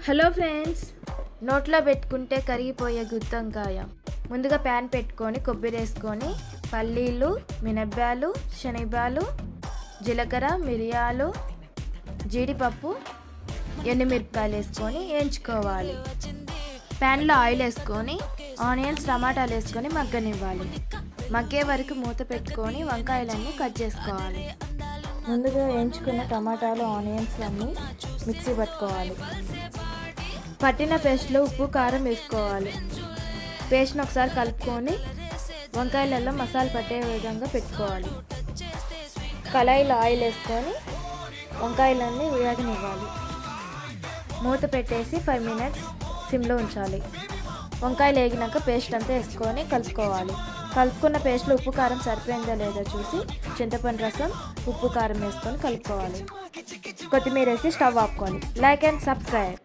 Hello friends, నోట్లో పెట్టుకుంటే కరిగిపోయే గుత్తొంకాయ. ముందుగా ప్యాన్ పెట్టుకొని కొబ్బరి వేసుకొని పల్లీలు, మినప్పాలు, శనగపాలు, జీలకర్ర, మిరియాలు, జీడిపప్పు, ఎండుమిరపకాయలు వేసుకొని వేయించుకోవాలి. ప్యాన్లో ఆయిల్ వేసుకొని ఆనియన్స్, టమాటాలు వేసుకొని మగ్గనివ్వాలి. మగ్గే వరకు మూత పెట్టుకొని వంకాయలన్నీ కట్ చేసుకోవాలి. ముందుగా వేయించుకున్న టమాటాలు, ఆనియన్స్ అన్నీ మిక్సీ పట్టుకోవాలి. పట్టిన పేస్ట్లో ఉప్పు, కారం వేసుకోవాలి. పేస్ట్ని ఒకసారి కలుపుకొని వంకాయలలో మసాలా పట్టే విధంగా పెట్టుకోవాలి. కళాయిలో ఆయిల్ వేసుకొని వంకాయలన్నీ వేగనివ్వాలి. మూత పెట్టేసి 5 minutes సిమ్లో ఉంచాలి. వంకాయలు వేగినాక పేస్ట్ అంతా వేసుకొని కలుపుకోవాలి. కలుపుకున్న పేస్ట్లో ఉప్పు, కారం సరిపోయిందో లేదో చూసి చింతపండు రసం, ఉప్పు, కారం వేసుకొని కలుపుకోవాలి. కొత్తిమీర వేసి స్టవ్ ఆపుకోవాలి. Like and subscribe.